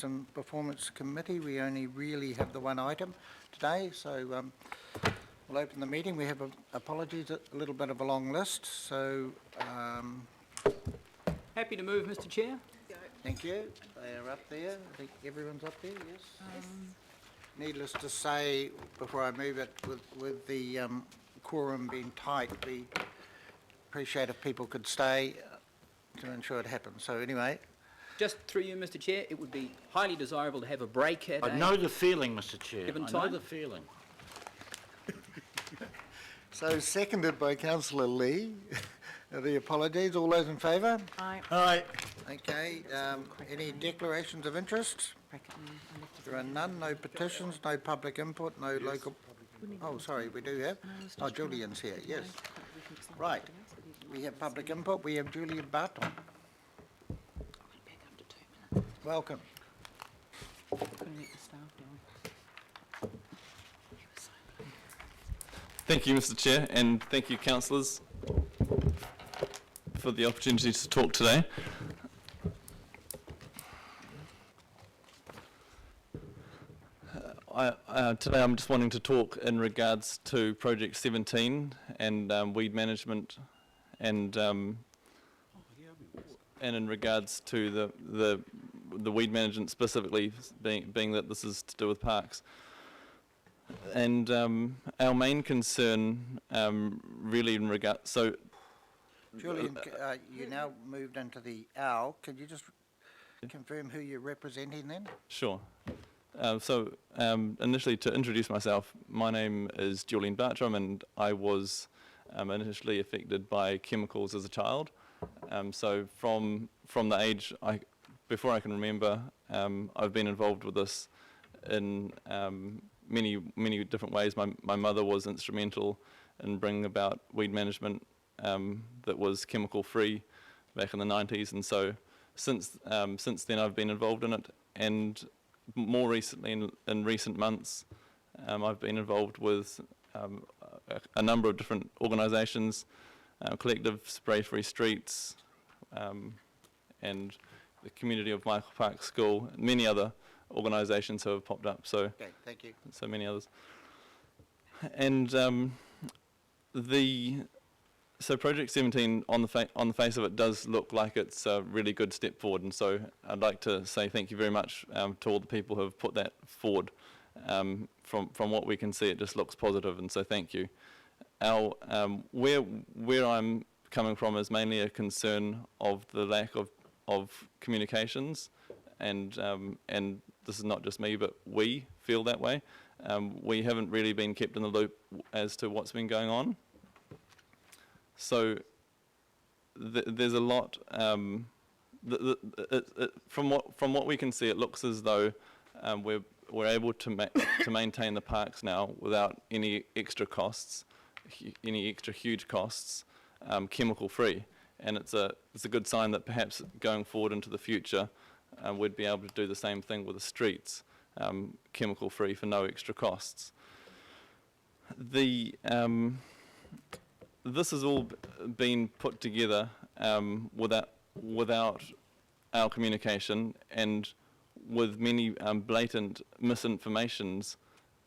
and Performance Committee. We only really have the one item today, so we'll open the meeting. We have apologies, a little bit of a long list, so Happy to move, Mr. Chair. thank you. They are up there. I think everyone's up there, yes? Needless to say, before I move it, with the quorum being tight, we appreciate if people could stay to ensure it happens. So anyway. Just through you, Mr. Chair, it would be highly desirable to have a break at I know the feeling, Mr. Chair. Given I time. know the feeling. So seconded by Councillor Lee. The apologies. All those in favour? Aye. Aye. Okay. Any declarations of interest? There are none. No petitions. No public input. No local. Oh, sorry. We do have. Oh, Julian's here. Yes. Right. We have public input. We have Julian Barton. Welcome. Thank you, Mr. Chair, and thank you, councillors, for the opportunity to talk today. Today I'm just wanting to talk in regards to Project 17 and weed management, and in regards to the weed management specifically, being that this is to do with parks. And our main concern really in regard, so Julian, you now moved into the OWL. Could you just confirm who you're representing then? Sure. Initially, to introduce myself, my name is Julian Bartram, and I was initially affected by chemicals as a child. So from the age before I can remember, I've been involved with this in many different ways. My mother was instrumental in bringing about weed management that was chemical free back in the 90s, and so since then I've been involved in it, and more recently in recent months I've been involved with a number of different organisations, Collective Spray Free Streets, and the community of Michael Park School, and many other organisations who have popped up. So, Okay, thank you. So many others. And so Project 17 on the face of it does look like it's a really good step forward, and so I'd like to say thank you very much to all the people who have put that forward. From what we can see, it just looks positive, and so thank you. Where I'm coming from is mainly a concern of the lack of communications, and this is not just me, but we feel that way. We haven't really been kept in the loop as to what's been going on. So there's a lot. From what we can see, it looks as though we're able to maintain the parks now without any extra costs, any extra huge costs, chemical free, and it's a good sign that perhaps going forward into the future we'd be able to do the same thing with the streets, chemical free for no extra costs. This has all been put together without our communication, and with many blatant misinformations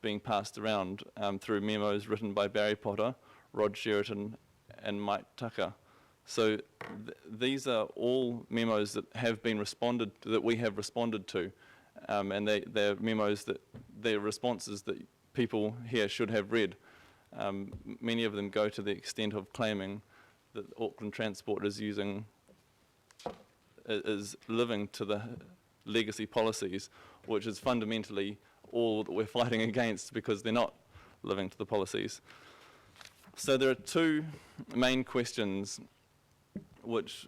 being passed around through memos written by Barry Potter, Rod Sheraton and Mike Tucker. So these are all memos that we have responded to, and they're memos they're responses that people here should have read. Many of them go to the extent of claiming that Auckland Transport is living to the legacy policies, which is fundamentally all that we're fighting against, because they're not living to the policies. So there are two main questions which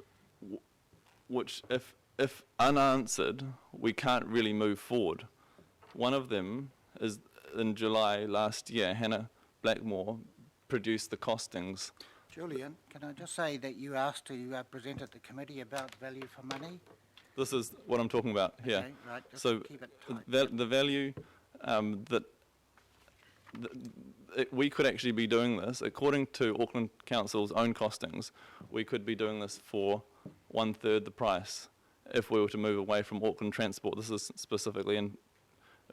if unanswered, we can't really move forward. One of them is, in July last year, Hannah Blackmore produced the costings. Julian, can I just say that you asked to present at the committee about value for money? This is what I'm talking about here. Okay, right, just so keep it tight. The value we could actually be doing this, according to Auckland Council's own costings, we could be doing this for 1/3 the price if we were to move away from Auckland Transport. This is specifically in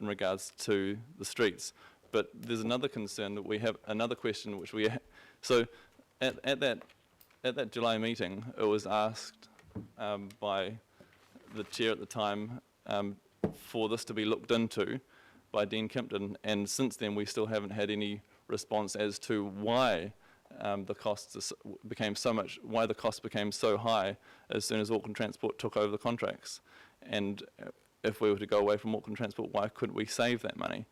regards to the streets. But there's another concern that we have, another question which we so at that July meeting, it was asked by the chair at the time for this to be looked into by Dean Kimpton, and since then we still haven't had any response as to why the costs became so high as soon as Auckland Transport took over the contracts. And if we were to go away from Auckland Transport, why couldn't we save that money?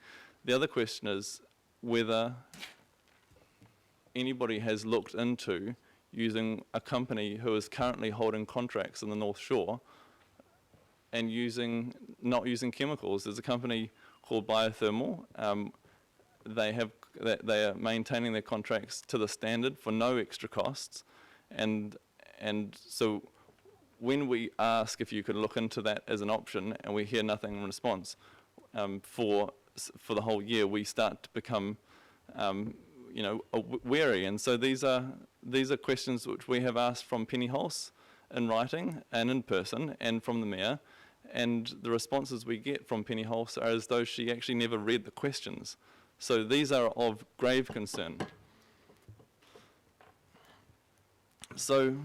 The other question is whether anybody has looked into using a company who is currently holding contracts in the North Shore and not using chemicals. There's a company called Biothermal. They are maintaining their contracts to the standard for no extra costs, and so when we ask if you could look into that as an option and we hear nothing in response for the whole year, we start to become wary. And so these are questions which we have asked from Penny Hulse in writing and in person and from the Mayor, and the responses we get from Penny Hulse are as though she actually never read the questions. So these are of grave concern. So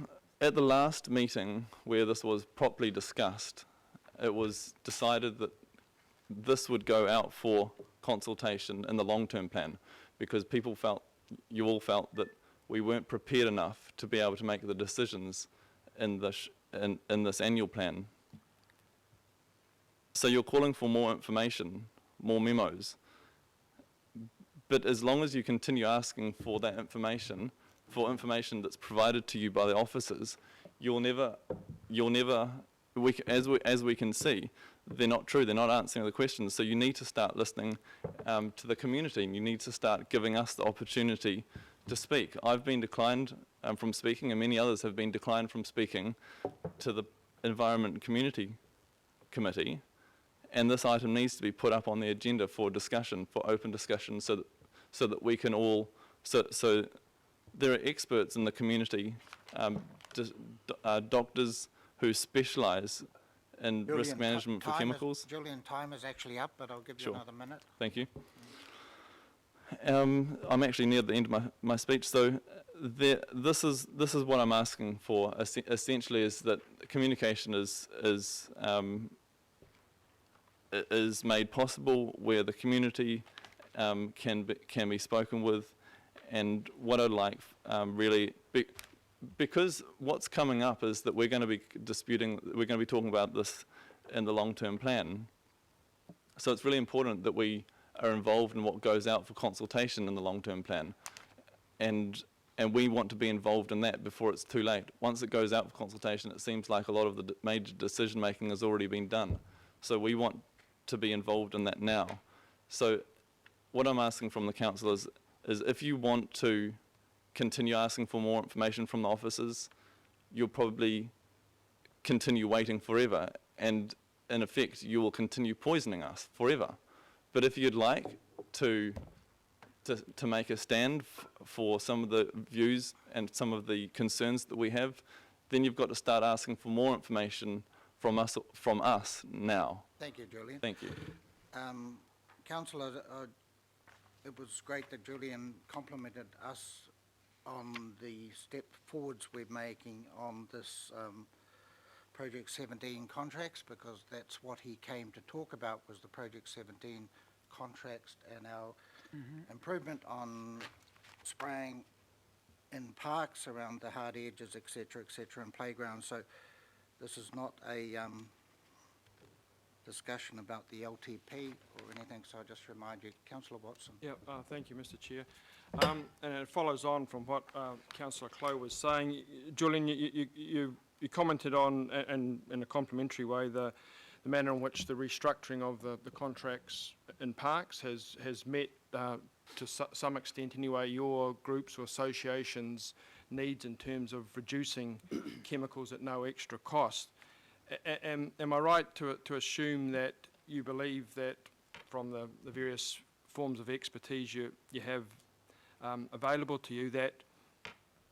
at the last meeting where this was properly discussed, it was decided that this would go out for consultation in the long-term plan, because you all felt that we weren't prepared enough to be able to make the decisions in this annual plan. So you're calling for more information, more memos. But as long as you continue asking for that information, for information that's provided to you by the officers, as we can see, they're not true, they're not answering the questions. So you need to start listening to the community, and you need to start giving us the opportunity to speak. I've been declined from speaking, and many others have been declined from speaking to the Environment Community Committee, and this item needs to be put up on the agenda for discussion, for open discussion, so that we can all, so there are experts in the community, doctors who specialise in risk management for chemicals. Julian, time is actually up, but I'll give you another minute. Thank you. I'm actually near the end of my speech, so this is what I'm asking for. Essentially, is that communication is made possible where the community can be spoken with, and what I'd like really, because what's coming up is that we're going to be talking about this in the long-term plan. So it's really important that we are involved in what goes out for consultation in the long-term plan, and we want to be involved in that before it's too late. Once it goes out for consultation, it seems like a lot of the major decision-making has already been done. So we want to be involved in that now. So what I'm asking from the council is if you want to continue asking for more information from the officers, you'll probably continue waiting forever, and in effect you will continue poisoning us forever. But if you'd like to make a stand for some of the views and some of the concerns that we have, then you've got to start asking for more information from us now. Thank you, Julian. Thank you. Councillor, it was great that Julian complimented us on the step forwards we're making on this Project 17 contracts, because that's what he came to talk about, was the Project 17 contracts and our improvement on spraying in parks around the hard edges, etc., and playgrounds. So this is not a discussion about the LTP or anything, so I just remind you. Councillor Watson. Yeah, thank you, Mr. Chair. And it follows on from what Councillor Clough was saying. Julian, you commented on, and in a complimentary way, the manner in which the restructuring of the contracts in parks has met, to some extent anyway, your groups or associations' needs in terms of reducing chemicals at no extra cost. Am I right to assume that you believe that from the various forms of expertise you have available to you, that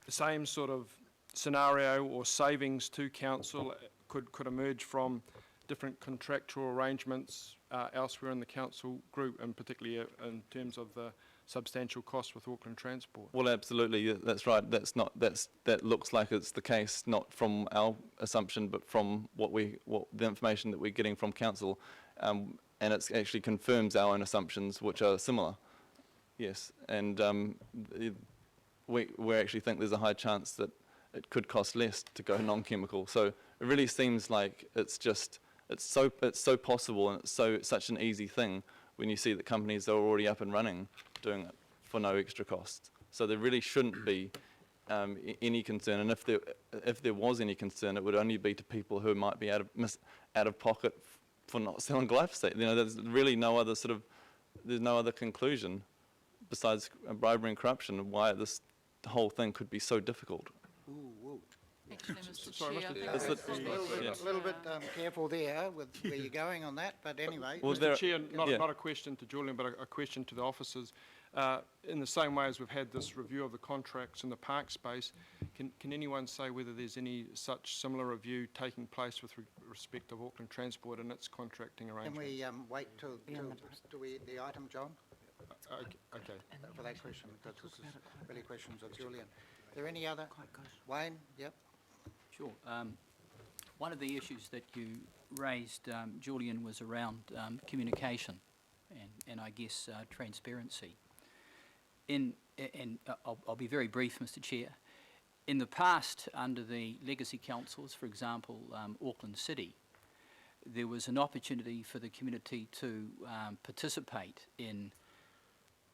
the same sort of scenario or savings to council could emerge from different contractual arrangements elsewhere in the council group, and particularly in terms of the substantial cost with Auckland Transport. Well, absolutely, that's right. That looks like it's the case, not from our assumption, but from the information that we're getting from council, and it actually confirms our own assumptions, which are similar. Yes, and we actually think there's a high chance that it could cost less to go non-chemical. So it really seems like it's so possible, and it's such an easy thing when you see that companies are already up and running doing it for no extra cost. So there really shouldn't be any concern, and if there was any concern, it would only be to people who might be out of pocket for not selling glyphosate. You know, there's really there's no other conclusion besides bribery and corruption why this whole thing could be so difficult. Actually, Mr. Sorry, Chair, I Mr. think Chair. this Is is it- A little bit careful there with where you're going on that, but anyway. Well, Mr. Chair, not a question to Julian, but a question to the officers. In the same way as we've had this review of the contracts in the park space, can anyone say whether there's any such similar review taking place with respect of Auckland Transport and its contracting Can arrangements? we wait till the item, John, Okay. for that question, because this is really questions of Julian. Are there any other? Wayne, yep. Sure. One of the issues that you raised, Julian, was around communication and I guess transparency. I'll be very brief, Mr. Chair. In the past, under the legacy councils, for example, Auckland City, there was an opportunity for the community to participate in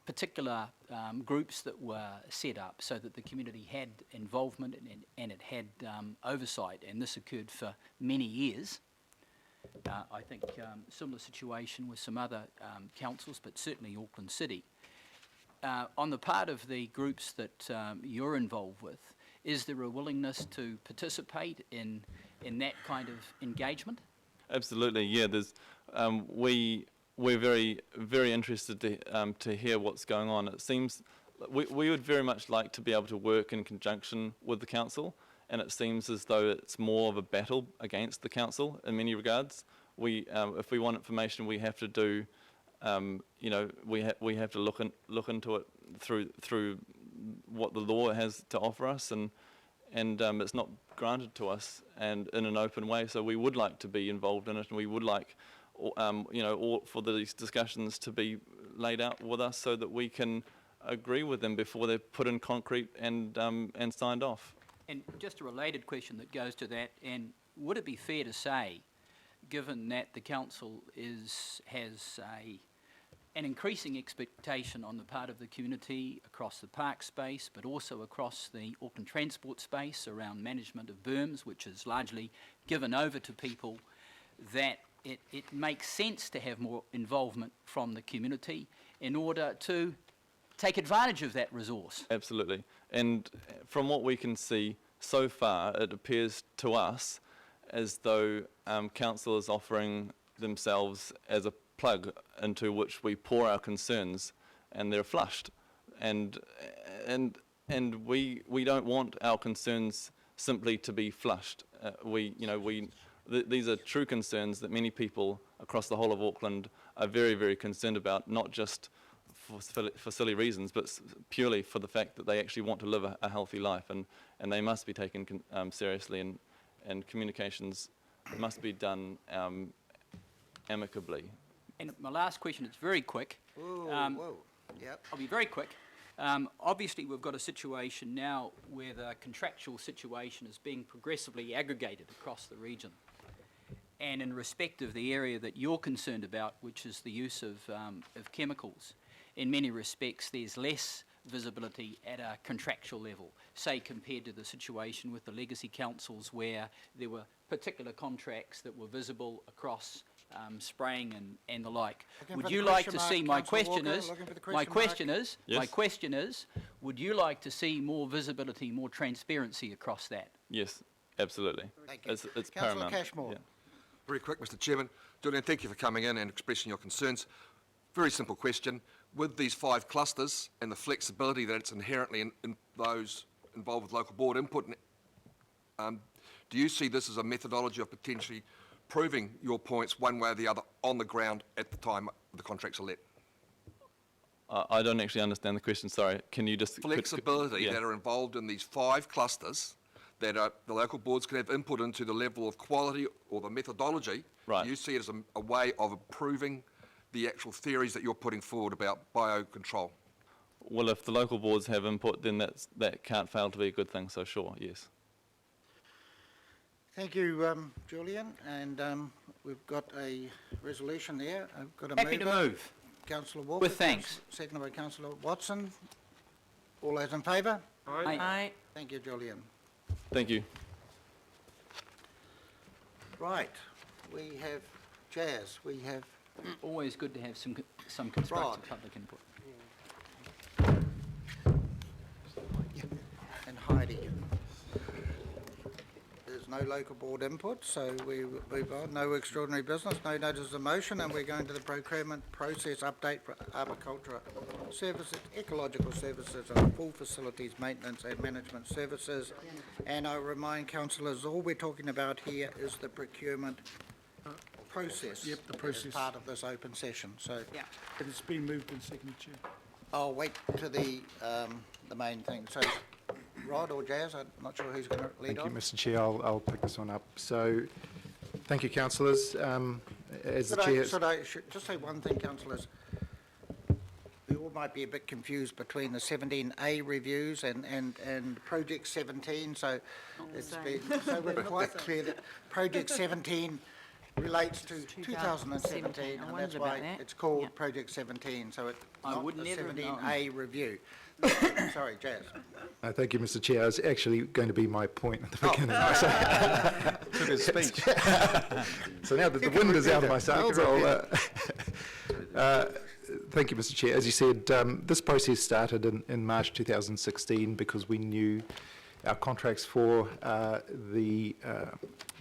particular groups that were set up so that the community had involvement and it had oversight, and this occurred for many years. I think similar situation with some other councils, but certainly Auckland City. On the part of the groups that you're involved with, is there a willingness to participate in that kind of engagement? Absolutely, yeah. We're very, very interested to hear what's going on. It seems we would very much like to be able to work in conjunction with the council, and it seems as though it's more of a battle against the council in many regards. If we want information, we have to do, we have to look into it through what the law has to offer us, and it's not granted to us and in an open way. So we would like to be involved in it, and we would like, for these discussions to be laid out with us so that we can agree with them before they're put in concrete and signed off. And just a related question that goes to that, and would it be fair to say, given that the council has an increasing expectation on the part of the community across the park space, but also across the Auckland Transport space around management of berms, which is largely given over to people, that it makes sense to have more involvement from the community in order to take advantage of that resource? Absolutely. And from what we can see so far, it appears to us as though council is offering themselves as a plug into which we pour our concerns, and they're flushed. And we don't want our concerns simply to be flushed. These are true concerns that many people across the whole of Auckland are very, very concerned about, not just for silly reasons, but purely for the fact that they actually want to live a healthy life, and they must be taken seriously, and communications must be done amicably. And my last question, it's very quick. Whoa, yep. I'll be very quick. Obviously, we've got a situation now where the contractual situation is being progressively aggregated across the region. And in respect of the area that you're concerned about, which is the use of chemicals, in many respects there's less visibility at a contractual level, say compared to the situation with the legacy councils where there were particular contracts that were visible across spraying and the like. Looking Would for you the like question to see, mark, my Councillor question Walker, is, looking for the my question question Yes. my question is, would you like to see more visibility, more transparency across that? Yes, absolutely. Thank you. It's Councillor paramount. Cashmore. Yeah. Very quick, Mr. Chairman. Julian, thank you for coming in and expressing your concerns. Very simple question. With these 5 clusters and the flexibility that it's inherently in those involved with local board input, Do you see this as a methodology of potentially proving your points one way or the other on the ground at the time the contracts are let? I don't actually understand the question, sorry. Can you just... Flexibility yeah. that are involved in these 5 clusters that the local boards can have input into the level of quality or the methodology. Right. Do you see it as a way of improving the actual theories that you're putting forward about biocontrol? Well, if the local boards have input, then that can't fail to be a good thing, so sure, yes. Thank you, Julian, and we've got a resolution there. I've got a Happy to move. Councillor Walker. With thanks. Seconded by Councillor Watson. All those in favour? Aye. Thank you, Julian. Thank you. Right, we have Jazz, we have Always good to have some constructive Rod. public input. and Heidi. There's no local board input, so we move on. No extraordinary business, no notice of motion, and we're going to the procurement process update for agricultural services, ecological services, and full facilities maintenance and management services. And I remind councillors, all we're talking about here is the procurement process. Yep, the process. As part of this open session, so But it's been moved and seconded, Chair. I'll wait to the main thing. So Rod or Jazz, I'm not sure who's going to lead Thank on. you, Mr Chair. I'll pick this one up. So, thank you, councillors. As the Chair... Should I just say one thing, councillors? We all might be a bit confused between the 17A reviews and Project 17, so so we're quite clear that Project 17 relates to 2017, and that's why it's called Project 17, so it's not would the never have 17A review. Sorry, Jazz. thank you, Mr Chair. It's actually going to be my point at the beginning. Took his speech. So now that the You can wind is repeat out of it. my You sails, can I'll... Thank you, Mr Chair. As you said, this process started in March 2016 because we knew our contracts for the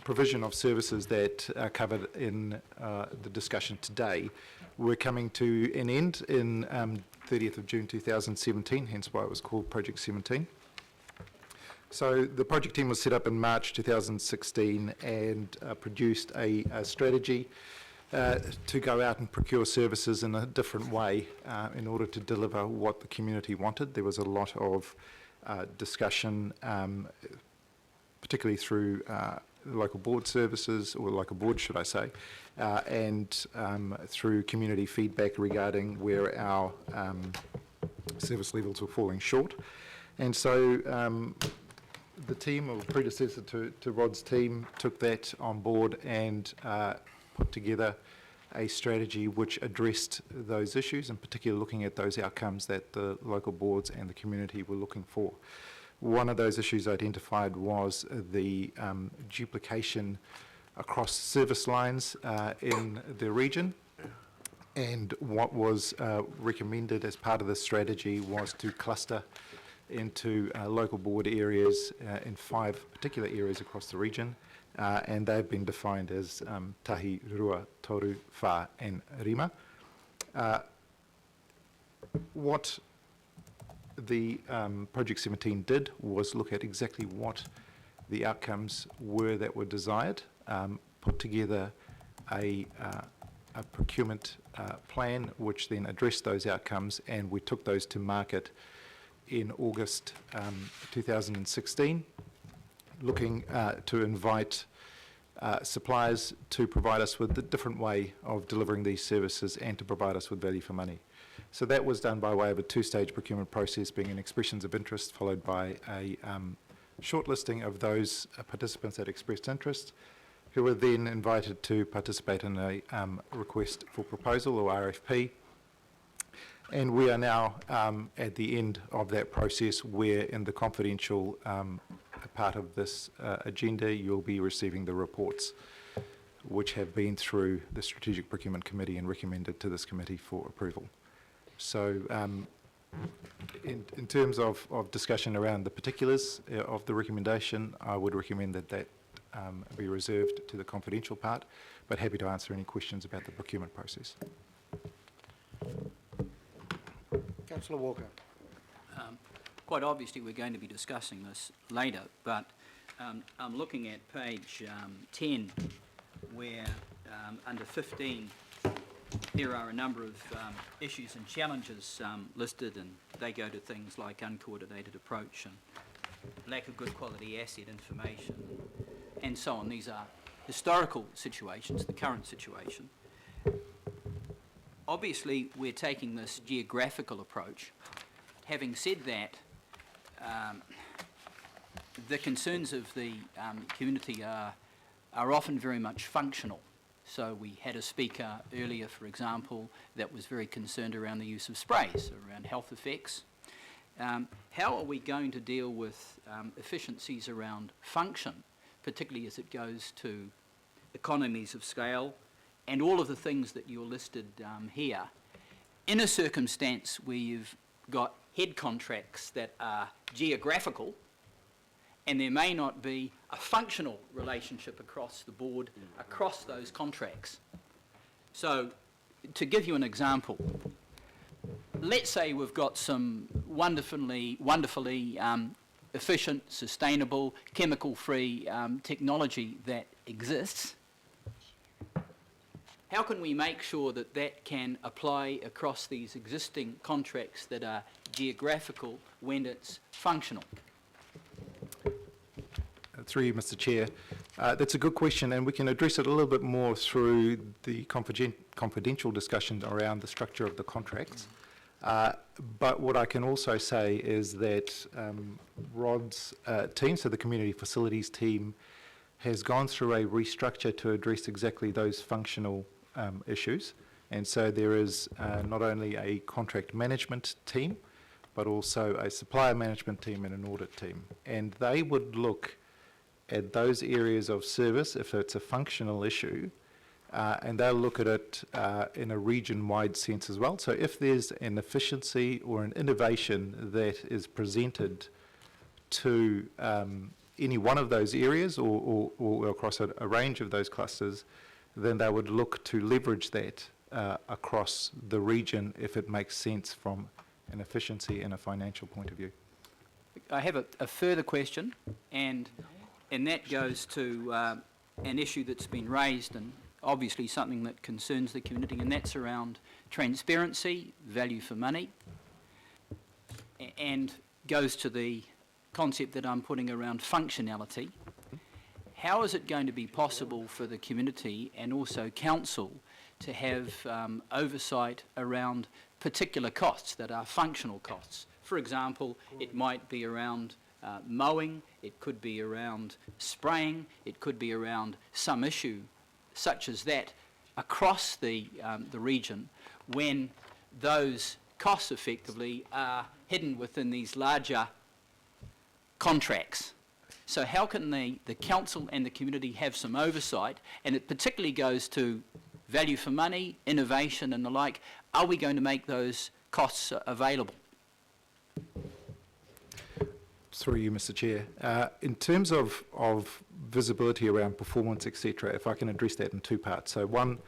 provision of services that are covered in the discussion today were coming to an end in 30th of June 2017, hence why it was called Project 17. So the project team was set up in March 2016 and produced a strategy to go out and procure services in a different way in order to deliver what the community wanted. There was a lot of discussion, particularly through local board services, or local board should I say, and through community feedback regarding where our service levels were falling short. And so the team, or predecessor to Rod's team, took that on board and put together a strategy which addressed those issues, in particular looking at those outcomes that the local boards and the community were looking for. One of those issues identified was the duplication across service lines in the region, and what was recommended as part of the strategy was to cluster into local board areas in 5 particular areas across the region, and they've been defined as Tahi, Rua, Toru, Wha and Rima. What the Project 17 did was look at exactly what the outcomes were that were desired, put together a procurement plan which then addressed those outcomes, and we took those to market in August 2016, looking to invite suppliers to provide us with a different way of delivering these services and to provide us with value for money. So that was done by way of a 2-stage procurement process, being an expressions of interest followed by a shortlisting of those participants that expressed interest, who were then invited to participate in a request for proposal, or RFP. And we are now at the end of that process, where in the confidential part of this agenda you'll be receiving the reports which have been through the Strategic Procurement Committee and recommended to this committee for approval. So in terms of discussion around the particulars of the recommendation, I would recommend that be reserved to the confidential part, but happy to answer any questions about the procurement process. Councillor Walker. Quite obviously, we're going to be discussing this later, but I'm looking at page 10, where under 15, there are a number of issues and challenges listed, and they go to things like uncoordinated approach and lack of good quality asset information and so on. These are historical situations, the current situation. Obviously, we're taking this geographical approach. Having said that, the concerns of the community are often very much functional. So we had a speaker earlier, for example, that was very concerned around the use of sprays, around health effects. How are we going to deal with efficiencies around function, particularly as it goes to economies of scale and all of the things that you're listed here, in a circumstance where you've got head contracts that are geographical and there may not be a functional relationship across the board, across those contracts. So, to give you an example, let's say we've got some wonderfully efficient, sustainable, chemical-free technology that exists. How can we make sure that that can apply across these existing contracts that are geographical when it's functional? Through you, Mr. Chair. That's a good question, and we can address it a little bit more through the confidential discussion around the structure of the contracts. But what I can also say is that Rod's team, so the Community Facilities team, has gone through a restructure to address exactly those functional issues. And so there is not only a contract management team, but also a supplier management team and an audit team. And they would look at those areas of service if it's a functional issue, and they'll look at it in a region-wide sense as well. So if there's an efficiency or an innovation that is presented to any one of those areas or across a range of those clusters, then they would look to leverage that across the region if it makes sense from an efficiency and a financial point of view. I have a further question, and that goes to an issue that's been raised and obviously something that concerns the community, and that's around transparency, value for money, and goes to the concept that I'm putting around functionality. How is it going to be possible for the community and also council to have oversight around particular costs that are functional costs? For example, it might be around mowing, it could be around spraying, it could be around some issue such as that across the region, when those costs effectively are hidden within these larger contracts. So how can the council and the community have some oversight? And it particularly goes to value for money, innovation and the like. Are we going to make those costs available? Through you, Mr. Chair. In terms of visibility around performance, etc., if I can address that in two parts. So one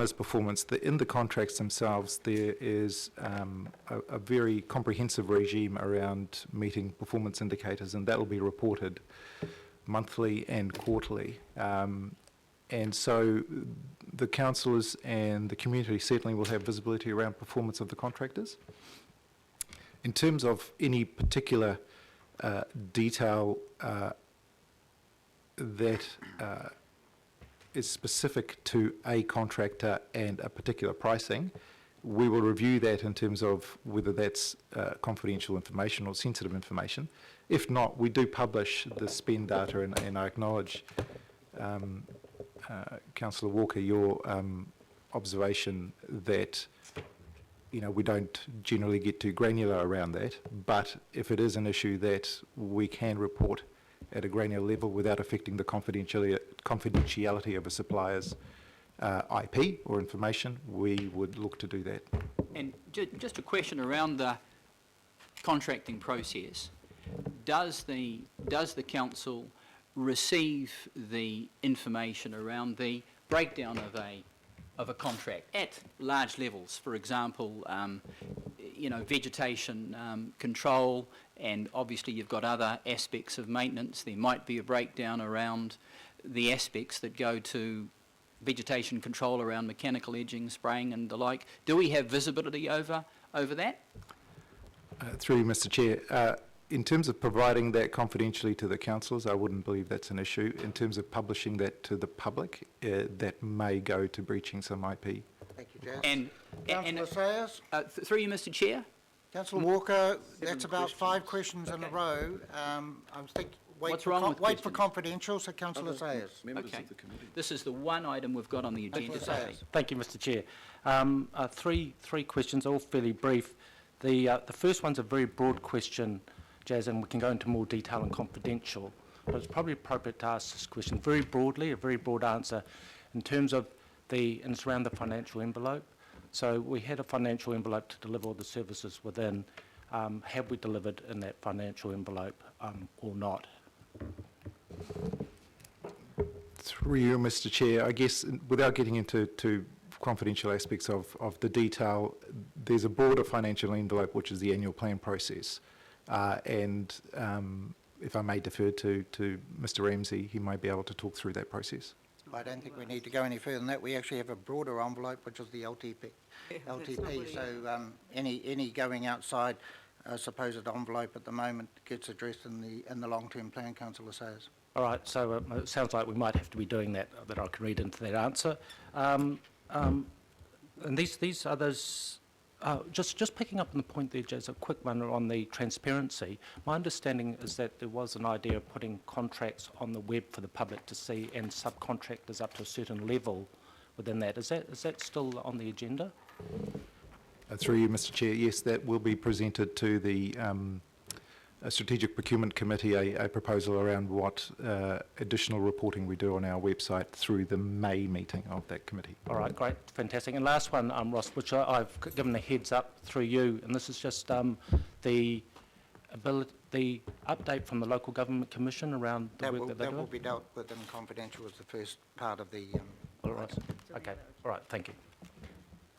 is performance. In the contracts themselves, there is a very comprehensive regime around meeting performance indicators, and that will be reported monthly and quarterly. And so the councillors and the community certainly will have visibility around performance of the contractors. In terms of any particular detail that is specific to a contractor and a particular pricing, we will review that in terms of whether that's confidential information or sensitive information. If not, we do publish the spend data, and I acknowledge, Councillor Walker, your observation that we don't generally get too granular around that, but if it is an issue that we can report at a granular level without affecting the confidentiality of a supplier's IP or information, we would look to do that. And just a question around the contracting process. Does the council receive the information around the breakdown of a contract at large levels? For example, vegetation control And obviously you've got other aspects of maintenance. There might be a breakdown around the aspects that go to vegetation control around mechanical edging, spraying and the like. Do we have visibility over that? Through you, Mr. Chair. In terms of providing that confidentially to the councillors, I wouldn't believe that's an issue. In terms of publishing that to the public, that may go to breaching some IP. Thank you, Jazz. And Councillor Sayers? through you, Mr. Chair. Councillor Walker, that's about 5 questions in a row. I think, What's wrong with wait for questions? confidential, so Councillor Sayers. Okay. This is the one item we've got on the agenda Councillor today. Sayers. Thank you, Mr. Chair. Three questions, all fairly brief. The first one's a very broad question, Jazz, and we can go into more detail and confidential, but it's probably appropriate to ask this question very broadly, a very broad answer, in terms of and it's around the financial envelope. So we had a financial envelope to deliver all the services within. Have we delivered in that financial envelope or not? Through you, Mr. Chair, I guess without getting into confidential aspects of the detail, there's a broader financial envelope which is the annual plan process. And if I may defer to Mr. Ramsey, he might be able to talk through that process. I don't think we need to go any further than that. We actually have a broader envelope, which is the LTP. So any going outside supposed envelope at the moment gets addressed in the long-term plan, Councillor Sayers. All right, so it sounds like we might have to be doing that I can read into that answer. And these others, just picking up on the point there, Jazz, a quick one on the transparency. My understanding is that there was an idea of putting contracts on the web for the public to see and subcontractors up to a certain level within that. Is that still on the agenda? Through you, Mr. Chair, yes, that will be presented to the Strategic Procurement Committee, a proposal around what additional reporting we do on our website through the May meeting of that committee. All right, great, fantastic. And last one, Ross, which I've given a heads up through you, and this is just the update from the Local Government Commission around the work that they're That will doing. be dealt with in confidential as the first part of the... All right, okay, all right, thank you.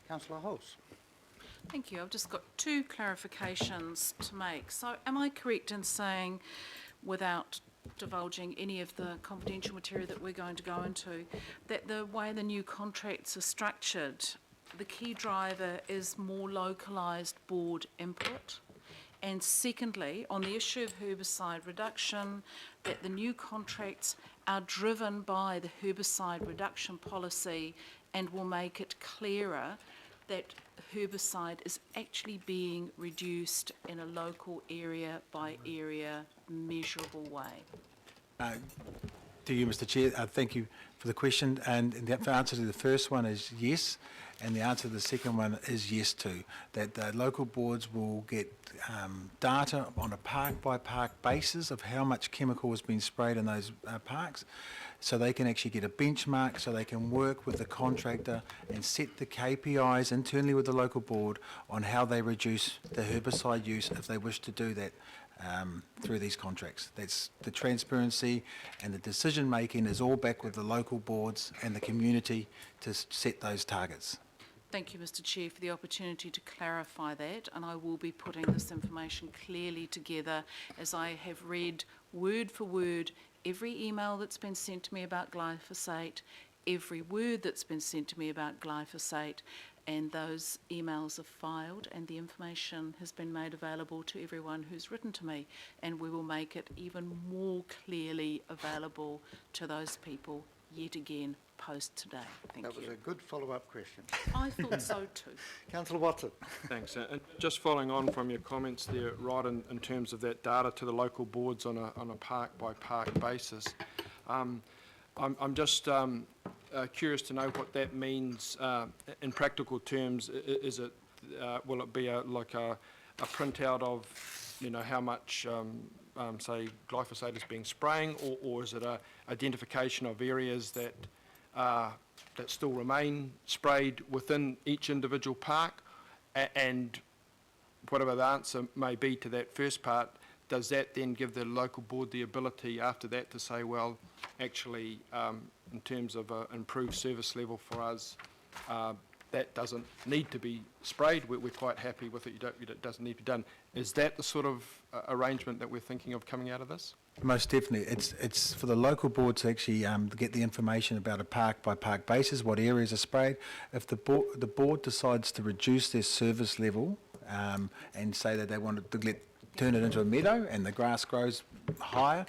Councillor Hulse. Thank you. I've just got 2 clarifications to make. So am I correct in saying, without divulging any of the confidential material that we're going to go into, that the way the new contracts are structured, the key driver is more localised board input? And secondly, on the issue of herbicide reduction, that the new contracts are driven by the herbicide reduction policy and will make it clearer that herbicide is actually being reduced in a local area by area measurable way. To you, Mr. Chair, thank you for the question, and the answer to the first one is yes, and the answer to the second one is yes too, that the local boards will get data on a park by park basis of how much chemical has been sprayed in those parks, so they can actually get a benchmark, so they can work with the contractor and set the KPIs internally with the local board on how they reduce the herbicide use if they wish to do that through these contracts. That's the transparency, and the decision making is all back with the local boards and the community to set those targets. Thank you, Mr. Chair, for the opportunity to clarify that, and I will be putting this information clearly together as I have read word for word every email that's been sent to me about glyphosate, every word that's been sent to me about glyphosate, and those emails are filed and the information has been made available to everyone who's written to me, and we will make it even more clearly available to those people yet again post today. Thank you. That was a good follow-up question. I thought so too. Councillor Watson. Thanks. And just following on from your comments there, Rod, in terms of that data to the local boards on a park-by-park basis, I'm just curious to know what that means in practical terms. Is it will it be like a printout of, you know, how much say glyphosate is being spraying, or is it a identification of areas that that still remain sprayed within each individual park? And whatever the answer may be to that first part, does that then give the local board the ability after that to say, well, actually, in terms of improved service level for us, that doesn't need to be sprayed, we're quite happy with it, it doesn't need to be done. Is that the sort of arrangement that we're thinking of coming out of this? Most definitely. It's for the local board to actually get the information about a park by park basis, what areas are sprayed. If the board decides to reduce their service level and say that they want to turn it into a meadow and the grass grows higher,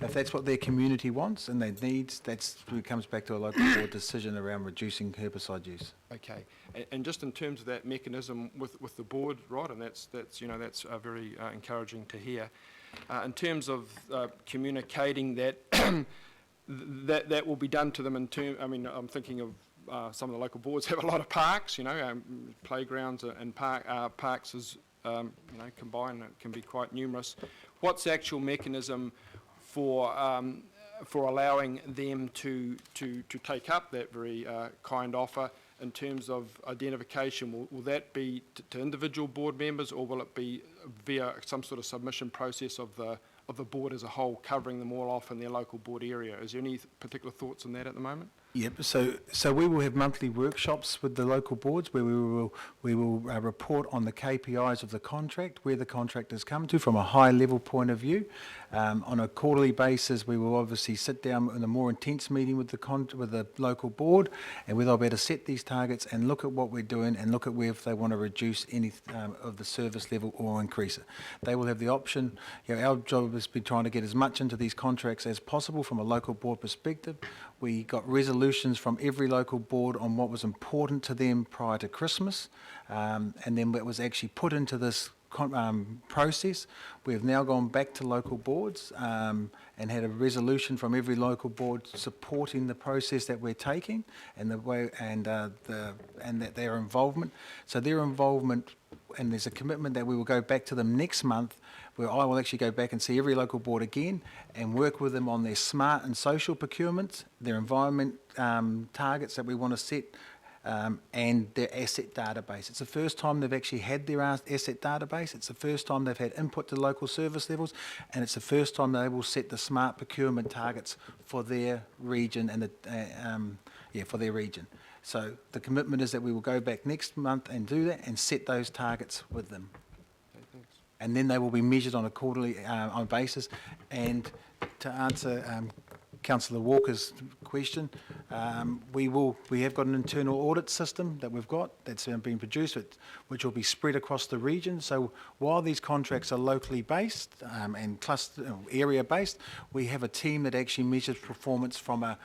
if that's what their community wants and they needs, that's when it comes back to a local board decision around reducing herbicide use. Okay, and just in terms of that mechanism with the board, Rod, and that's very encouraging to hear. In terms of communicating that, that will be done to them in term. I mean, I'm thinking of some of the local boards have a lot of parks, playgrounds and parks as combined, it can be quite numerous. What's the actual mechanism for allowing them to take up that very kind offer in terms of identification? Will that be to individual board members, or will it be via some sort of submission process of the board as a whole, covering them all off in their local board area? Is there any particular thoughts on that at the moment? Yep. So we will have monthly workshops with the local boards where we will report on the KPIs of the contract, where the contract has come to from a high level point of view. On a quarterly basis, we will obviously sit down in a more intense meeting with the local board, and where they'll be able to set these targets and look at what we're doing and look at where if they want to reduce any of the service level or increase it. They will have the option. Our job is to be trying to get as much into these contracts as possible from a local board perspective. We got resolutions from every local board on what was important to them prior to Christmas, and then it was actually put into this process. We have now gone back to local boards and had a resolution from every local board supporting the process that we're taking and the way and that their involvement. So their involvement, and there's a commitment that we will go back to them next month, where I will actually go back and see every local board again and work with them on their smart and social procurements, their environment targets that we want to set, and their asset database. It's the first time they've actually had their asset database. It's the first time they've had input to local service levels, and it's the first time they will set the smart procurement targets for their region and for their region. So the commitment is that we will go back next month and do that and set those targets with them. Okay, thanks. And then they will be measured on a quarterly basis. And to answer Councillor Walker's question, we have got an internal audit system that we've got that's been produced, which will be spread across the region. So while these contracts are locally based and cluster area based, we have a team that actually measures performance from a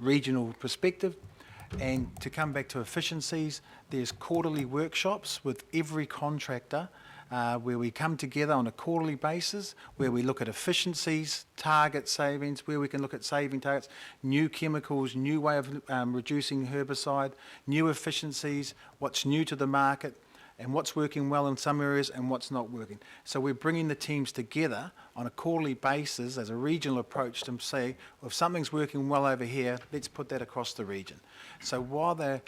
regional perspective. And to come back to efficiencies, there's quarterly workshops with every contractor where we come together on a quarterly basis, where we look at efficiencies, target savings, where we can look at saving targets, new chemicals, new way of reducing herbicide, new efficiencies, what's new to the market, and what's working well in some areas and what's not working. So we're bringing the teams together on a quarterly basis as a regional approach to say, well, if something's working well over here, let's put that across the region. So while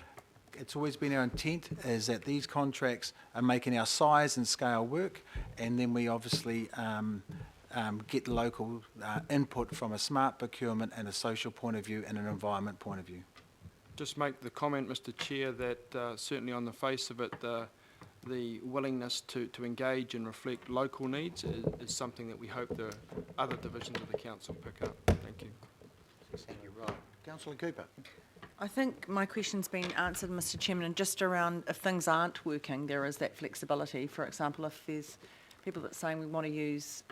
it's always been our intent is that these contracts are making our size and scale work, and then we obviously get local input from a smart procurement and a social point of view and an environment point of view. Just make the comment, Mr. Chair, that certainly on the face of it, the willingness to engage and reflect local needs is something that we hope the other divisions of the council pick up. Thank you. Thank you, Rod. Councillor Cooper. I think my question's been answered, Mr. Chairman, and just around if things aren't working, there is that flexibility. For example, if there's people that saying we want to use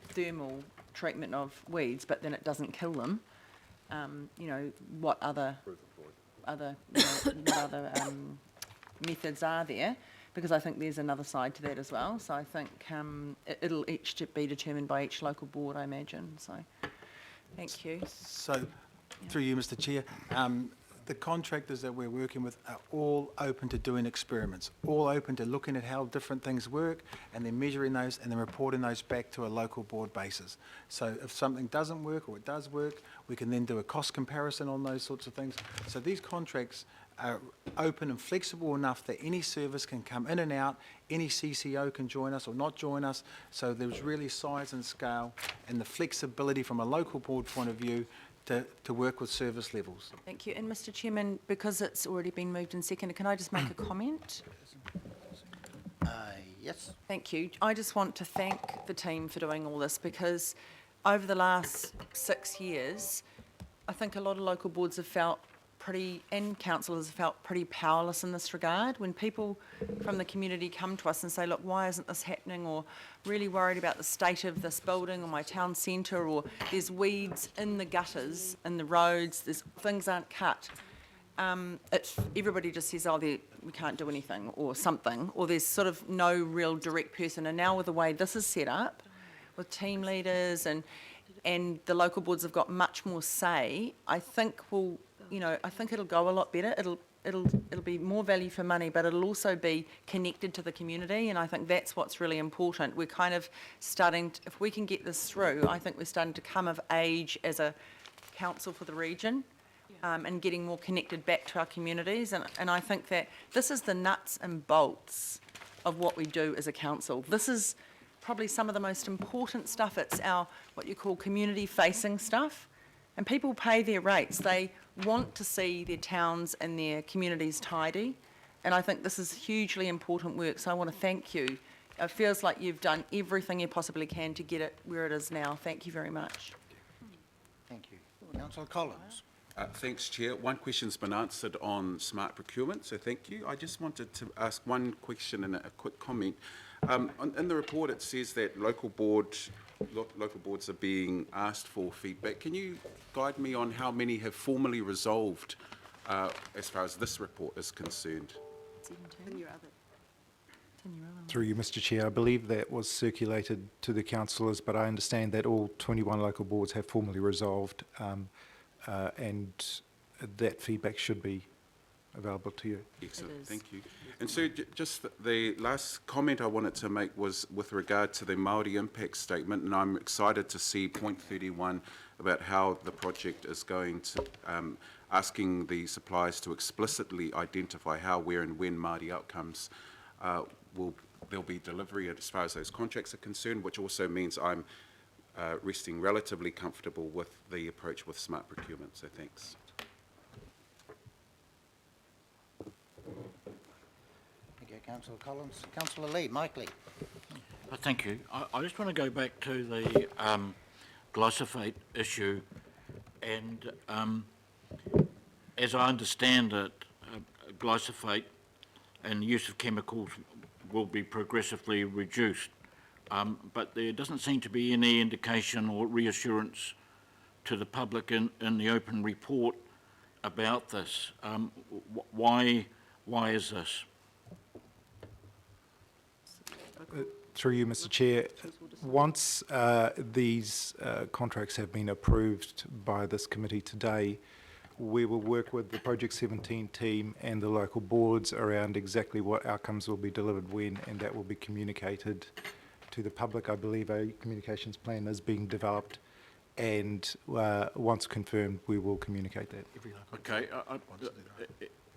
thermal treatment of weeds, but then it doesn't kill them, what other methods are there? Because I think there's another side to that as well. So I think it'll each be determined by each local board, I imagine. So thank you. So through you, Mr. Chair, the contractors that we're working with are all open to doing experiments, all open to looking at how different things work and then measuring those and then reporting those back to a local board basis. So if something doesn't work or it does work, we can then do a cost comparison on those sorts of things. So these contracts are open and flexible enough that any service can come in and out, any CCO can join us or not join us. So there's really size and scale and the flexibility from a local board point of view to work with service levels. Thank you. And Mr Chairman, because it's already been moved and seconded, can I just make a comment? Yes. Thank you. I just want to thank the team for doing all this, because over the last 6 years, I think a lot of local boards have felt and councillors have felt pretty powerless in this regard. When people from the community come to us and say, look, why isn't this happening, or really worried about the state of this building or my town centre, or there's weeds in the gutters, in the roads, things aren't cut. Everybody just says, we can't do anything, or something, or there's sort of no real direct person. And now with the way this is set up, with team leaders and the local boards have got much more say, I think I think it'll go a lot better. It'll be more value for money, but it'll also be connected to the community, and I think that's what's really important. We're kind of starting, if we can get this through, I think we're starting to come of age as a council for the region. And getting more connected back to our communities. And I think that this is the nuts and bolts of what we do as a council. This is probably some of the most important stuff. It's our, what you call, community-facing stuff. And people pay their rates. They want to see their towns and their communities tidy. And I think this is hugely important work. So I want to thank you. It feels like you've done everything you possibly can to get it where it is now. Thank you very much. Thank you. Councillor Collins. Thanks, Chair. One question's been answered on smart procurement, so thank you. I just wanted to ask one question and a quick comment. In the report, it says that local boards are being asked for feedback. Can you guide me on how many have formally resolved as far as this report is concerned? Through you, Mr Chair, I believe that was circulated to the councillors, but I understand that all 21 local boards have formally resolved, and that feedback should be available to you. Excellent, thank you. And so just the last comment I wanted to make was with regard to the Māori impact statement, and I'm excited to see point 31 about how the project is going to, asking the suppliers to explicitly identify how, where and when Māori outcomes there'll be delivery as far as those contracts are concerned, which also means I'm resting relatively comfortable with the approach with smart procurement, so thanks. Thank you, Councillor Collins. Councillor Lee, Mike Lee. Thank you. I just want to go back to the glyphosate issue, and as I understand it, glyphosate and the use of chemicals will be progressively reduced. But there doesn't seem to be any indication or reassurance to the public in the open report about this. Why is this? Through you, Mr Chair, once these contracts have been approved by this committee today, we will work with the Project 17 team and the local boards around exactly what outcomes will be delivered when, and that will be communicated to the public. I believe a communications plan is being developed, and once confirmed, we will communicate that. Okay.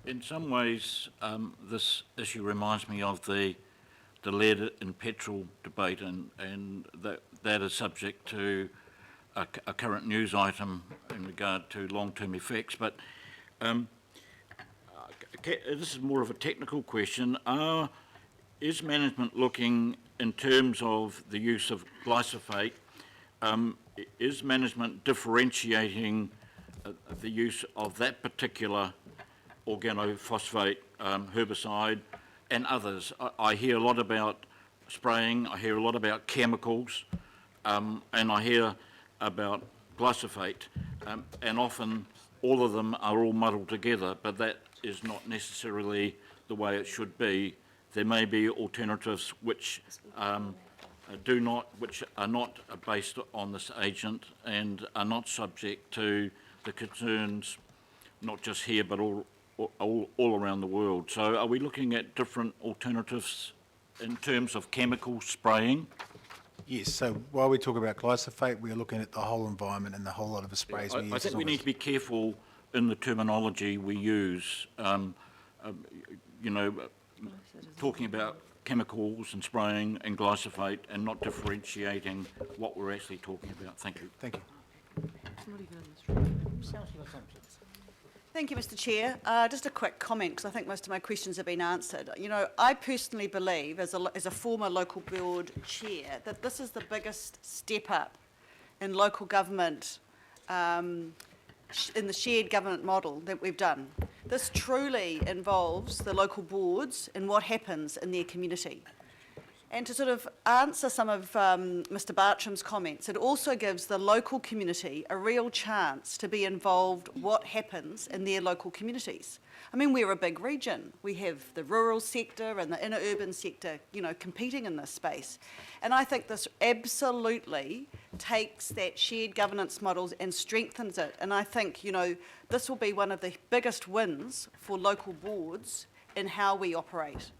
In some ways, this issue reminds me of the lead and petrol debate, and that is subject to a current news item in regard to long-term effects. But this is more of a technical question. Is management looking in terms of the use of glyphosate? Is management differentiating the use of that particular organophosphate herbicide and others? I hear a lot about spraying, I hear a lot about chemicals, and I hear about glyphosate, and often all of them are all muddled together, but that is not necessarily the way it should be. There may be alternatives which are not based on this agent and are not subject to the concerns, not just here but all around the world. So are we looking at different alternatives in terms of chemical spraying? Yes, so while we talk about glyphosate, we are looking at the whole environment and the whole lot of the sprays we use. I think we need to be careful in the terminology we use. Talking about chemicals and spraying and glyphosate and not differentiating what we're actually talking about. Thank you. Thank you. Thank you, Mr Chair. Just a quick comment, because I think most of my questions have been answered. You know, I personally believe, as a former local board chair, that this is the biggest step up in local government, in the shared government model that we've done. This truly involves the local boards and what happens in their community. And to sort of answer some of Mr Bartram's comments, it also gives the local community a real chance to be involved what happens in their local communities. I mean, we're a big region. We have the rural sector and the inner urban sector, you know, competing in this space. And I think this absolutely takes that shared governance models and strengthens it. And I think, you know, this will be one of the biggest wins for local boards in how we operate.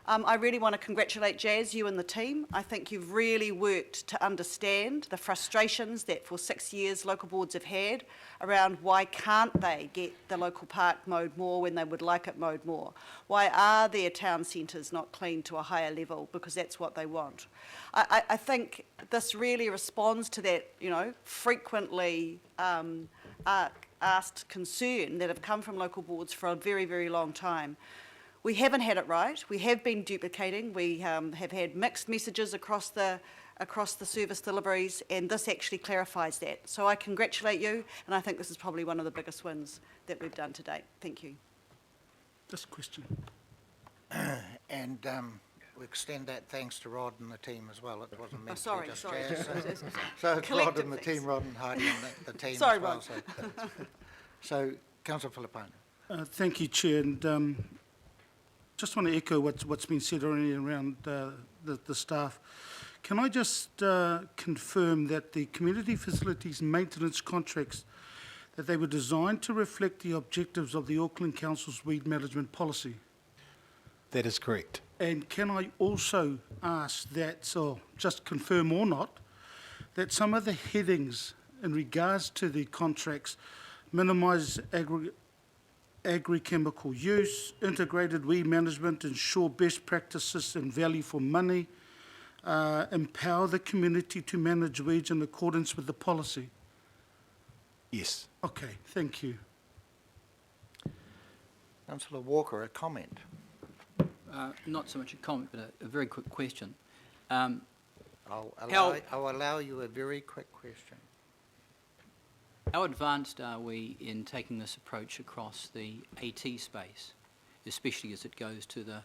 I really want to congratulate Jazz, you and the team. I think you've really worked to understand the frustrations that for 6 years local boards have had around why can't they get the local park mowed more when they would like it mowed more? Why are their town centres not cleaned to a higher level? Because that's what they want. I think this really responds to that, you know, frequently asked concern that have come from local boards for a very, very long time. We haven't had it right. We have been duplicating. We have had mixed messages across the service deliveries, and this actually clarifies that. So I congratulate you, and I think this is probably one of the biggest wins that we've done to date. Thank you. Just a question. And we extend that thanks to Rod and the team as well. It wasn't meant sorry, to be just sorry. Jazz. So it's Rod and the team, Rod and Heidi and the team Sorry, as well. Rod. So Councillor Filipaina. Thank you, Chair. And just want to echo what's been said already around the staff. Can I just confirm that the community facilities maintenance contracts, that they were designed to reflect the objectives of the Auckland Council's weed management policy? That is correct. And can I also ask that, so just confirm or not, that some of the headings in regards to the contracts minimise agri-chemical use, integrated weed management, ensure best practices and value for money, empower the community to manage weeds in accordance with the policy? Yes. Okay, thank you. Councillor Walker, a comment. Not so much a comment, but a very quick question. I'll allow you a very quick question. How advanced are we in taking this approach across the AT space, especially as it goes to the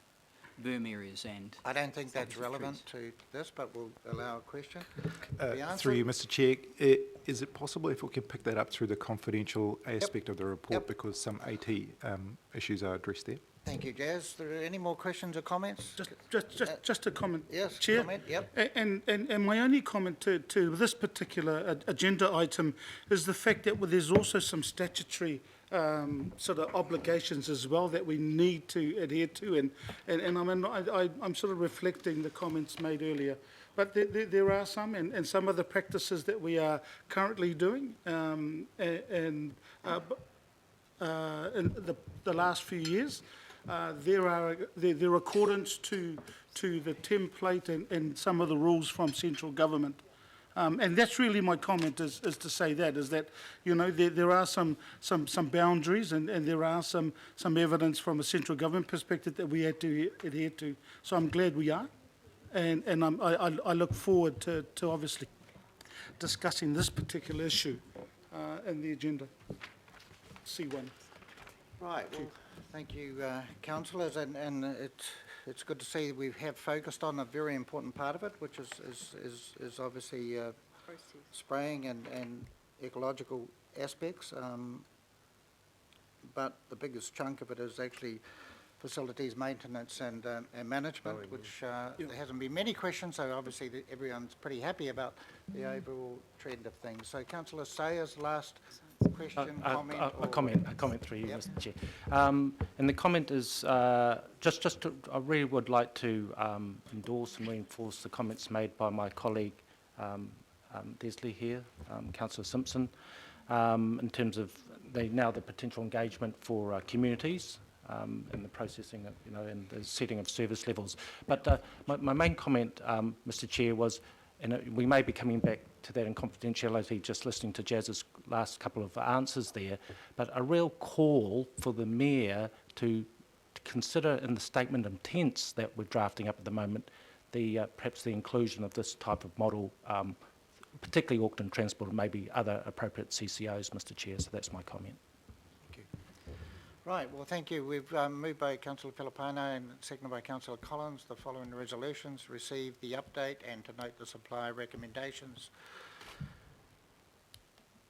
berm areas and... I don't think that's relevant to this, but we'll allow a question. Through you, Mr Chair, is it possible if we can pick that up through the confidential aspect of the report, because some AT issues are addressed there? Thank you, Jazz. Are there any more questions or comments? Just a comment, yes, Chair. Comment, yep. And my only comment to this particular agenda item is the fact that there's also some statutory sort of obligations as well that we need to adhere to, and I mean, I'm sort of reflecting the comments made earlier. But there are some, and some of the practices that we are currently doing, in the last few years, they're accordance to the template and some of the rules from central government. And that's really my comment, is to say that, is that, you know, there are some boundaries and there are some evidence from a central government perspective that we had to adhere to. So I'm glad we are. And I look forward to obviously discussing this particular issue in the agenda. C1. Right, well, thank you, councillors, and it's good to see we have focused on a very important part of it, which is obviously spraying and ecological aspects, but the biggest chunk of it is actually facilities maintenance and management, which there hasn't been many questions, so obviously everyone's pretty happy about the overall trend of things. So Councillor Sayers, last question, comment? A comment through you, Yep. Mr Chair. And the comment is I really would like to endorse and reinforce the comments made by my colleague Desley here, Councillor Simpson, in terms of the potential engagement for communities in the processing of, and the setting of service levels. But my main comment, Mr Chair, was we may be coming back to that in confidentiality, just listening to Jaz's last couple of answers there, but a real call for the Mayor to consider in the statement of intents that we're drafting up at the moment, perhaps the inclusion of this type of model, particularly Auckland Transport and maybe other appropriate CCOs, Mr Chair, so that's my comment. Thank you. Right, well, thank you. We've moved by Councillor Filipano and seconded by Councillor Collins. The following resolutions: receive the update and to note the supply recommendations.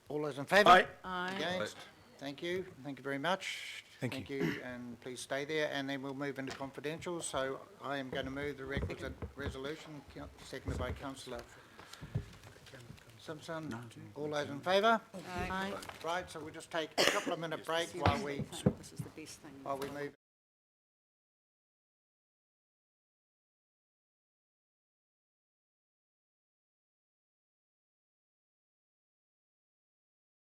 All those in favour? Aye. Aye. Against? Thank you. Thank you very much. Thank you. And please stay there, and then we'll move into confidential. So I am going to move the requisite resolution, seconded by Councillor Simpson. All those in favour? Aye. Right, so we'll just take a couple of minute break while we This is the best thing. move.